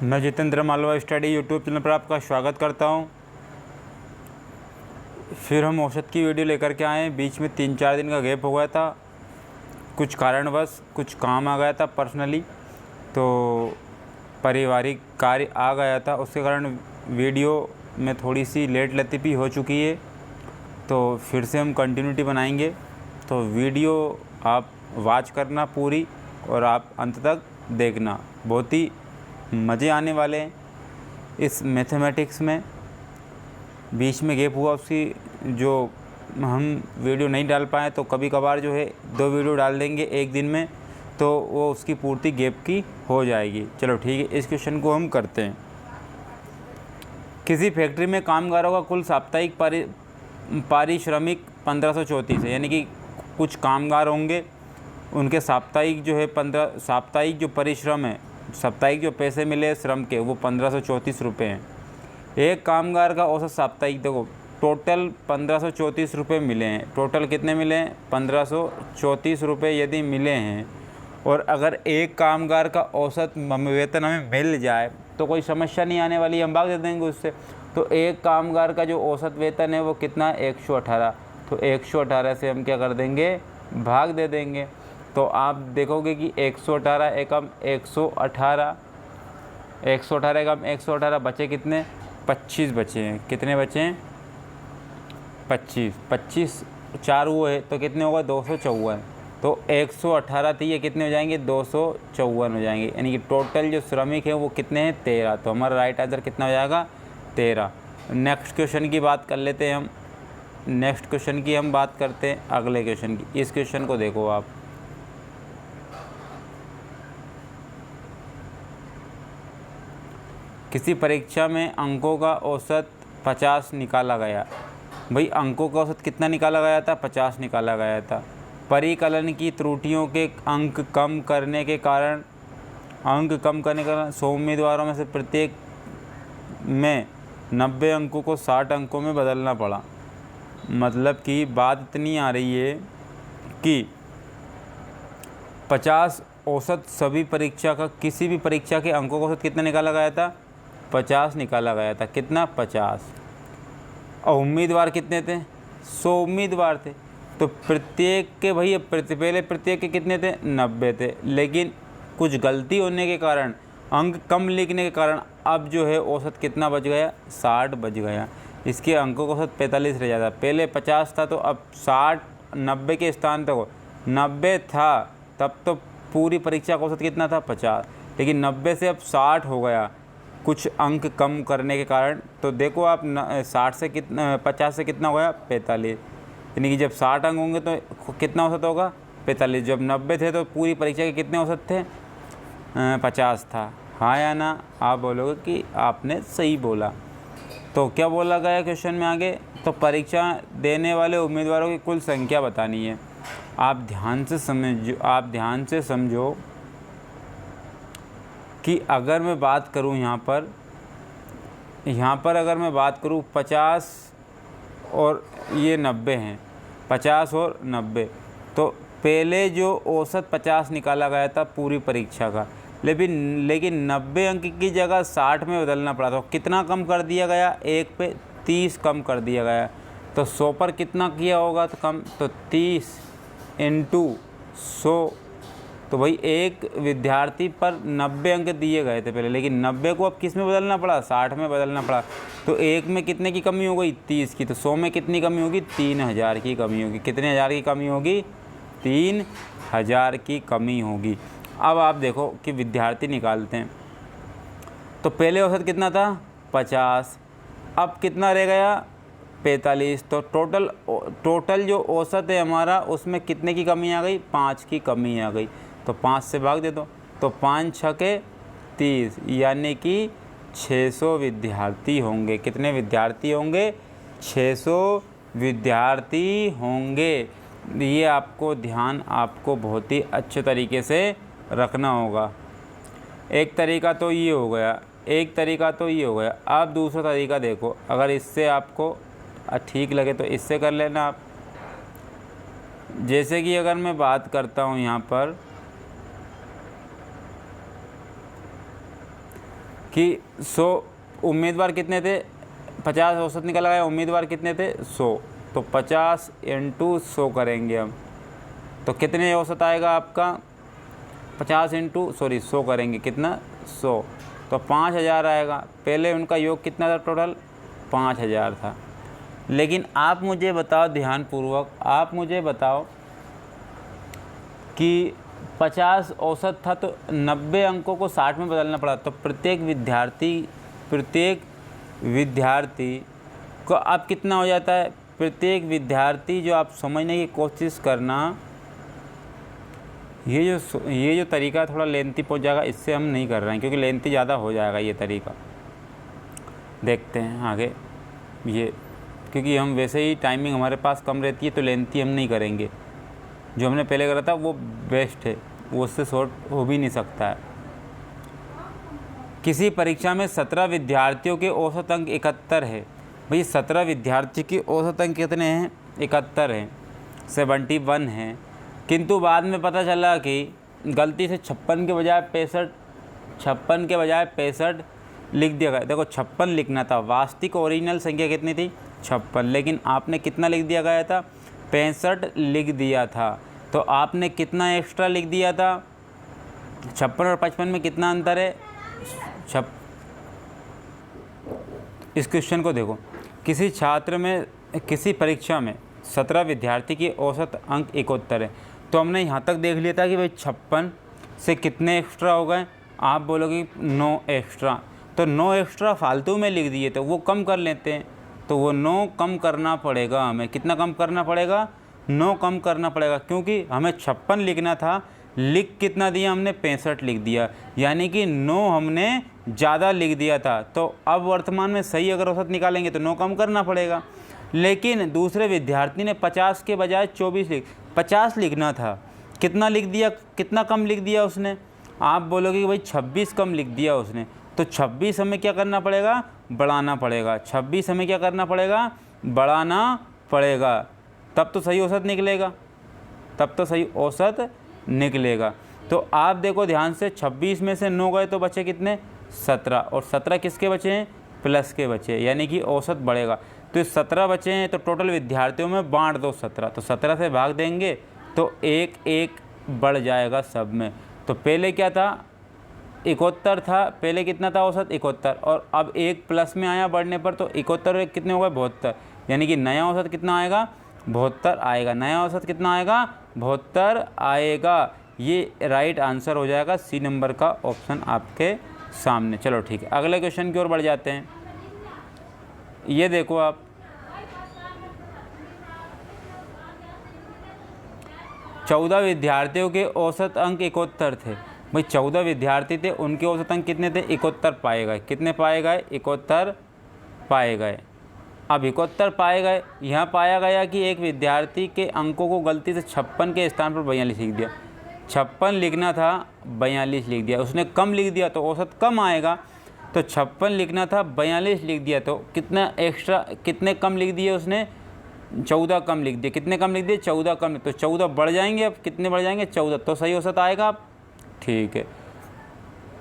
मैं Jitendra Malwa study YouTube channel पर आपका स्वागत करता हूं। फिर हम औसत की वीडियो लेकर के आए। बीच में 3-4 दिन का गैप हो गया था, कुछ कारणवश कुछ काम आ गया था पर्सनली, तो पारिवारिक कार्य आ गया था, उसके कारण वीडियो में थोड़ी सी लेट लतीफ़ी हो चुकी है। तो फिर से हम कंटिन्यूटी बनाएंगे, तो वीडियो आप वॉच करना पूरी और आप अंत तक देखना, बहुत ही मज़े आने वाले हैं इस मैथमेटिक्स में। बीच में गैप हुआ, उसकी जो हम वीडियो नहीं डाल पाए, तो कभी कभार जो है 2 वीडियो डाल देंगे एक दिन में, तो वो उसकी पूर्ति गैप की हो जाएगी। चलो ठीक है, इस क्वेश्चन को हम करते हैं। किसी फैक्ट्री में कामगारों का कुल साप्ताहिक पारिश्रमिक 1534 है, यानी कि कुछ कामगार होंगे, उनके साप्ताहिक जो है साप्ताहिक जो परिश्रम है, साप्ताहिक जो पैसे मिले श्रम के, वो 1534 रुपये हैं। एक कामगार का औसत साप्ताहिक, देखो टोटल 1534 रुपये मिले हैं। टोटल कितने मिले हैं? 1534 रुपये यदि मिले हैं, और अगर एक कामगार का औसत वेतन हमें मिल जाए तो कोई समस्या नहीं आने वाली, हम भाग दे देंगे उससे। तो एक कामगार का जो औसत वेतन है वो कितना है? 118। तो 118 से हम क्या कर देंगे? भाग दे देंगे। तो आप देखोगे कि 118 एकम 118, 118 एकम 118 बचे कितने? 25 बचे हैं। कितने बचे हैं? 25। 25 4 वो है तो कितने होगा? 254। तो 118 थी, ये कितने हो जाएंगे? 254 हो जाएंगे। यानी कि टोटल जो श्रमिक है वो कितने हैं? 13। तो हमारा राइट आंसर कितना हो जाएगा? 13। नेक्स्ट क्वेश्चन की बात कर लेते हैं हम। नेक्स्ट क्वेश्चन की हम बात करते हैं अगले क्वेश्चन की। इस क्वेश्चन को देखो आप। किसी परीक्षा में अंकों का औसत 50 निकाला गया। भाई अंकों का औसत कितना निकाला गया था? 50 निकाला गया था। परिकलन की त्रुटियों के अंक कम करने के कारण 100 उम्मीदवारों में से प्रत्येक में 90 अंकों को 60 अंकों में बदलना पड़ा। मतलब कि बात इतनी आ रही है कि 50 औसत सभी परीक्षा का, किसी भी परीक्षा के अंकों का औसत कितना निकाला गया था? 50 निकाला गया था। कितना? 50। और उम्मीदवार कितने थे? 100 उम्मीदवार थे। तो प्रत्येक के भैया पहले प्रत्येक के कितने थे? 90 थे। लेकिन कुछ गलती होने के कारण, अंक कम लिखने के कारण अब जो है औसत कितना बच गया? 60 बच गया। इसके अंकों का औसत 45 रह जाता। पहले 50 था तो अब 60, 90 के स्थान तक 90 था, तब तो पूरी परीक्षा का औसत कितना था? 50। लेकिन 90 से अब 60 हो गया, कुछ अंक कम करने के कारण। तो देखो आप 60 से कितना, 50 से कितना हो गया? 45। यानी कि जब 60 अंक होंगे तो कितना औसत होगा? 45। जब 90 थे तो पूरी परीक्षा के कितने औसत थे? 50 था। हाँ या ना? आप बोलोगे कि आपने सही बोला। तो क्या बोला गया क्वेश्चन में आगे? तो परीक्षा देने वाले उम्मीदवारों की कुल संख्या बतानी है। आप ध्यान से समझो कि अगर मैं बात करूं यहाँ पर अगर मैं बात करूं 50 और ये 90 हैं, 50 और 90, तो पहले जो औसत 50 निकाला गया था पूरी परीक्षा का, लेकिन 90 अंक की जगह 60 में बदलना पड़ा। तो कितना कम कर दिया गया? 1 पे 30 कम कर दिया गया। तो 100 पर कितना किया होगा तो कम? तो 30 इंटू 100। तो भाई एक विद्यार्थी पर 90 अंक दिए गए थे पहले, लेकिन 90 को अब किस में बदलना पड़ा? 60 में बदलना पड़ा। तो 1 में कितने की कमी हो गई? 30 की। तो 100 में कितनी कमी होगी? 3000 की कमी होगी। कितने हज़ार की कमी होगी? 3000 की कमी होगी। अब आप देखो कि विद्यार्थी निकालते हैं, तो पहले औसत कितना था? 50। अब कितना रह गया? 45। तो टोटल जो औसत है हमारा, उसमें कितने की कमी आ गई? 5 की कमी आ गई। तो 5 से भाग दे दो। तो 5 छके 30, यानी कि 600 विद्यार्थी होंगे। कितने विद्यार्थी होंगे? 600 विद्यार्थी होंगे। ये आपको आपको बहुत ही अच्छे तरीके से रखना होगा। एक तरीका तो ये हो गया, अब दूसरा तरीका देखो। अगर इससे आपको ठीक लगे तो इससे कर लेना आप। जैसे कि अगर मैं बात करता हूँ यहाँ पर कि 100 उम्मीदवार कितने थे, 50 औसत निकल आया, उम्मीदवार कितने थे 100, तो 50 × 100 करेंगे हम, तो कितने औसत आएगा आपका, 100 करेंगे कितना 100, तो 5000 आएगा। पहले उनका योग कितना था टोटल, 5000 था। लेकिन आप मुझे बताओ ध्यानपूर्वक, आप मुझे बताओ कि 50 औसत था तो 90 अंकों को 60 में बदलना पड़ा, तो प्रत्येक विद्यार्थी को अब कितना हो जाता है, प्रत्येक विद्यार्थी जो आप समझने की कोशिश करना, ये जो तरीका थोड़ा लेंथी पहुंच जाएगा, इससे हम नहीं कर रहे हैं क्योंकि लेंथी ज़्यादा हो जाएगा ये तरीका। देखते हैं आगे ये, क्योंकि हम वैसे ही टाइमिंग हमारे पास कम रहती है तो लेंथी हम नहीं करेंगे। जो हमने पहले करा था वो बेस्ट है, वो उससे शॉर्ट हो भी नहीं सकता है। किसी परीक्षा में 17 विद्यार्थियों के औसत अंक 71 है। भाई 17 विद्यार्थी के औसत अंक कितने हैं, 71 हैं, 71 हैं। किंतु बाद में पता चला कि गलती से 56 के बजाय 65 लिख दिया गया। देखो 56 लिखना था, वास्तविक ओरिजिनल संख्या कितनी थी 56, लेकिन आपने कितना लिख दिया गया था, 65 लिख दिया था। तो आपने कितना एक्स्ट्रा लिख दिया था, 56 और 55 में कितना अंतर है, इस क्वेश्चन को देखो, किसी परीक्षा में 17 विद्यार्थी की औसत अंक 71 है। तो हमने यहाँ तक देख लिया था कि भाई 56 से कितने एक्स्ट्रा हो गए, आप बोलोगे 9 एक्स्ट्रा, तो 9 एक्स्ट्रा फालतू में लिख दिए, तो वो कम कर लेते हैं। तो वो 9 कम करना पड़ेगा हमें, कितना कम करना पड़ेगा, 9 कम करना पड़ेगा, क्योंकि हमें 56 लिखना था, लिख कितना दिया हमने, 65 लिख दिया, यानी कि 9 हमने ज़्यादा लिख दिया था। तो अब वर्तमान में सही अगर औसत निकालेंगे तो 9 कम करना पड़ेगा। लेकिन दूसरे विद्यार्थी ने 50 के बजाय 50 लिखना था, कितना लिख दिया, कितना कम लिख दिया उसने, आप बोलोगे कि भाई 26 कम लिख दिया उसने। तो 26 हमें क्या करना पड़ेगा, बढ़ाना पड़ेगा, 26 हमें क्या करना पड़ेगा, बढ़ाना पड़ेगा, तब तो सही औसत निकलेगा, तो आप देखो ध्यान से, 26 में से 9 गए तो बचे कितने, 17, और 17 किसके बचे हैं, प्लस के बचे, यानी कि औसत बढ़ेगा। तो 17 बचे हैं, तो टोटल विद्यार्थियों में बांट दो 17, तो 17 से भाग देंगे तो 1 बढ़ जाएगा सब में। तो पहले क्या था, 71 था, पहले कितना था औसत 71, और अब 1 प्लस में आया बढ़ने पर, तो 71 और 1 कितने हो गए 72, यानी कि नया औसत कितना आएगा, 72 आएगा। नया औसत कितना आएगा, 72 आएगा। ये राइट आंसर हो जाएगा, सी नंबर का ऑप्शन आपके सामने। चलो ठीक है, अगले क्वेश्चन की ओर बढ़ जाते हैं। ये देखो आप, चौदह विद्यार्थियों के औसत अंक 71 थे। भाई 14 विद्यार्थी थे, उनके औसत अंक कितने थे, 71 पाए गए। कितने पाए गए, 71 पाए गए। अब 71 पाए गए, यहाँ पाया गया कि एक विद्यार्थी के अंकों को गलती से 56 के स्थान पर 42 लिख दिया। 56 लिखना था, 42 लिख दिया, उसने कम लिख दिया तो औसत कम आएगा। तो 56 लिखना था, 42 लिख दिया, तो कितना एक्स्ट्रा, कितने कम लिख दिए उसने, 14 कम लिख दिए। कितने कम लिख दिए, 14 कम, तो 14 बढ़ जाएंगे। अब कितने बढ़ जाएंगे, 14, तो सही औसत आएगा। अब ठीक है।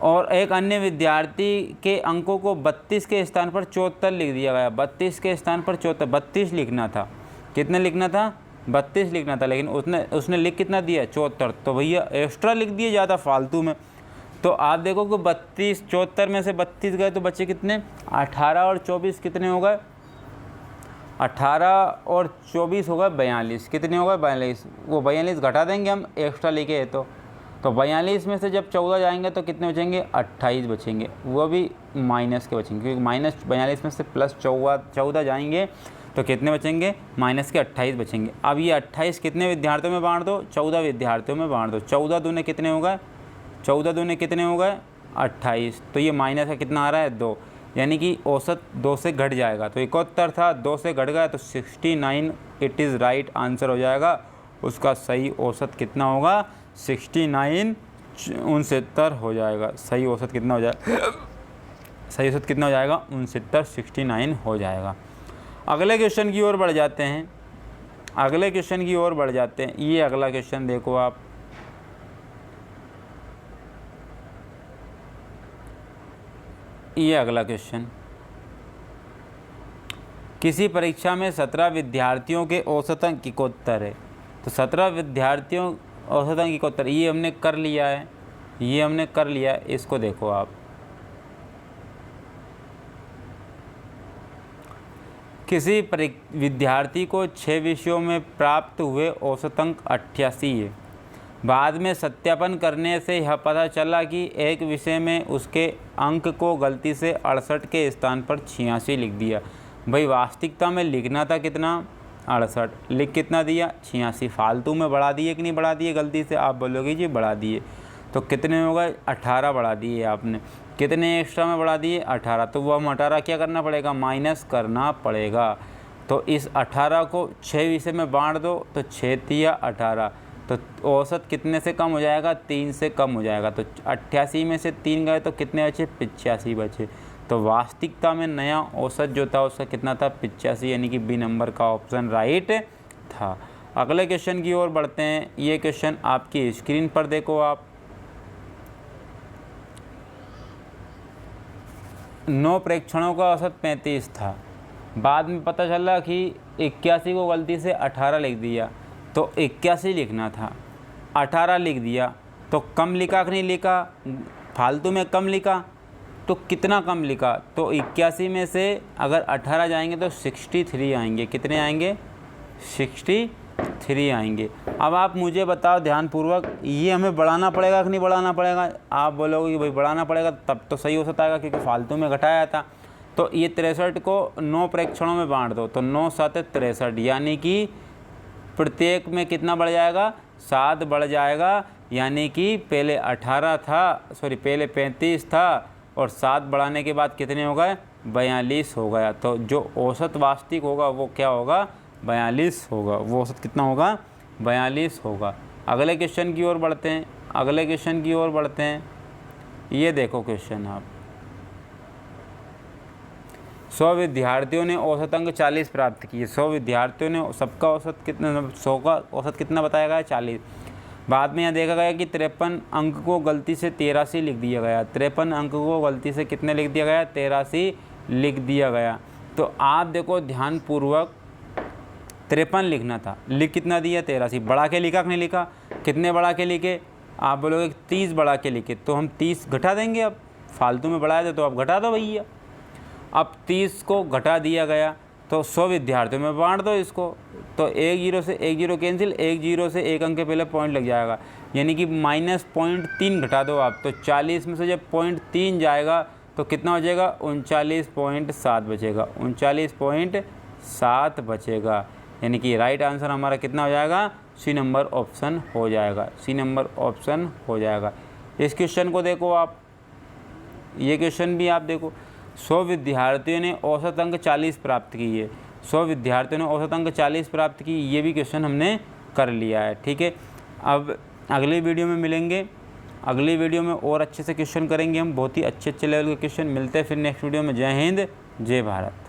और एक अन्य विद्यार्थी के अंकों को 32 के स्थान पर 74 लिख दिया गया। 32 के स्थान पर 74, 32 लिखना था, कितने लिखना था, 32 लिखना था, लेकिन उसने लिख कितना दिया, 74, तो भैया एक्स्ट्रा लिख दिए ज़्यादा फालतू में। तो आप देखो कि 32, 74 में से 32 गए तो बच्चे कितने, 18 और 24 कितने हो गए, 18 और 24 हो गए 42, कितने हो गए 42। वो 42 घटा देंगे हम, एक्स्ट्रा लिखे है तो 42 में से जब 14 जाएंगे तो कितने बचेंगे, 28 बचेंगे, वो भी माइनस के बचेंगे, क्योंकि माइनस 42 में से प्लस 14 जाएंगे तो कितने बचेंगे, माइनस के 28 बचेंगे। अब ये 28 कितने विद्यार्थियों में बांट दो, 14 विद्यार्थियों में बांट दो। 14 दूने कितने हो गए, 14 दूने कितने हो गए, 28, तो ये माइनस का कितना आ रहा है, 2, यानी कि औसत 2 से घट जाएगा। तो 71 था, 2 से घट गया तो 69 इट इज़ राइट आंसर हो जाएगा। उसका सही औसत कितना होगा, 69, 69 हो जाएगा। सही औसत कितना हो जाएगा, सही औसत कितना हो जाएगा, 69, 69 हो जाएगा। अगले क्वेश्चन की ओर बढ़ जाते हैं, अगले क्वेश्चन की ओर बढ़ जाते हैं। ये अगला क्वेश्चन देखो आप, ये अगला क्वेश्चन, किसी परीक्षा में 17 विद्यार्थियों के औसत अंक इकोत्तर है। तो 17 विद्यार्थियों औसत अंक इकोत्तर, ये हमने कर लिया है, ये हमने कर लिया है। इसको देखो आप, किसी विद्यार्थी को 6 विषयों में प्राप्त हुए औसत अंक 88 है। बाद में सत्यापन करने से यह पता चला कि एक विषय में उसके अंक को गलती से 68 के स्थान पर 86 लिख दिया। भाई वास्तविकता में लिखना था कितना, 68, लिख कितना दिया, 86। फालतू में बढ़ा दिए कि नहीं बढ़ा दिए गलती से, आप बोलोगे जी बढ़ा दिए। तो कितने में होगा, 18 बढ़ा दिए आपने। कितने एक्स्ट्रा में बढ़ा दिए, 18। तो वो हम 18 क्या करना पड़ेगा, माइनस करना पड़ेगा। तो इस 18 को 6 विषय में बांट दो, तो 6 तिया 18, तो औसत कितने से कम हो जाएगा, 3 से कम हो जाएगा। तो 88 में से 3 गए तो कितने बचे, 85 बचे। तो वास्तविकता में नया औसत जो था उसका कितना था, 85, यानी कि बी नंबर का ऑप्शन राइट था। अगले क्वेश्चन की ओर बढ़ते हैं। ये क्वेश्चन आपकी स्क्रीन पर देखो आप, 9 प्रेक्षणों का औसत 35 था। बाद में पता चला कि 81 को गलती से 18 लिख दिया, तो 81 लिखना था, 18 लिख दिया। तो कम लिखा कि नहीं लिखा, फालतू में कम लिखा। तो कितना कम लिखा, तो 81 में से अगर 18 जाएंगे तो 63 आएंगे। कितने आएंगे, 63 आएंगे। अब आप मुझे बताओ ध्यानपूर्वक, ये हमें बढ़ाना पड़ेगा कि नहीं बढ़ाना पड़ेगा। आप बोलोगे कि भाई बढ़ाना पड़ेगा, तब तो सही हो सकता है क्योंकि फालतू में घटाया था। तो ये 63 को 9 प्रेक्षणों में बांट दो, तो 9 7 63, यानी कि प्रत्येक में कितना बढ़ जाएगा, 7 बढ़ जाएगा। यानी कि पहले 18 था, सॉरी पहले 35 था, और 7 बढ़ाने के बाद कितने हो गए, 42 हो गया। तो जो औसत वास्तविक होगा वो क्या होगा, 42 होगा। वो औसत कितना होगा, 42 होगा। अगले क्वेश्चन की ओर बढ़ते हैं, अगले क्वेश्चन की ओर बढ़ते हैं। ये देखो क्वेश्चन आप, 100 विद्यार्थियों ने औसत अंक 40 प्राप्त किए। 100 विद्यार्थियों ने, सबका औसत कितना, 100 का औसत कितना बताया गया, 40। बाद में यहाँ देखा गया कि 53 अंक को गलती से 83 लिख दिया गया। 53 अंक को गलती से कितने लिख दिया गया, 83 लिख दिया गया। तो आप देखो ध्यानपूर्वक, 53 लिखना था, लिख कितना दिया, 83। बढ़ा के लिखा कि नहीं लिखा, कितने बढ़ा के लिखे, आप बोलोगे 30 बढ़ा के लिखे, तो हम 30 घटा देंगे। अब फालतू में बढ़ाया था तो आप घटा दो भैया। अब 30 को घटा दिया गया, तो 100 विद्यार्थियों में बांट दो इसको। तो 1 0 से 1 0 कैंसिल, 1 0 से 1 अंक के पहले पॉइंट लग जाएगा, यानी कि -0.3 घटा दो आप। तो 40 में से जब 0.3 जाएगा तो कितना हो जाएगा, 39.7 बचेगा, 39.7 बचेगा। यानी कि राइट आंसर हमारा कितना हो जाएगा, सी नंबर ऑप्शन हो जाएगा, सी नंबर ऑप्शन हो जाएगा। इस क्वेश्चन को देखो आप, ये क्वेश्चन भी आप देखो, 100 विद्यार्थियों ने औसत अंक 40 प्राप्त किए। 100 विद्यार्थियों ने औसत अंक 40 प्राप्त की, ये भी क्वेश्चन हमने कर लिया है। ठीक है, अब अगली वीडियो में मिलेंगे, अगली वीडियो में और अच्छे से क्वेश्चन करेंगे हम, बहुत ही अच्छे लेवल के क्वेश्चन। मिलते हैं फिर नेक्स्ट वीडियो में। जय हिंद, जय भारत।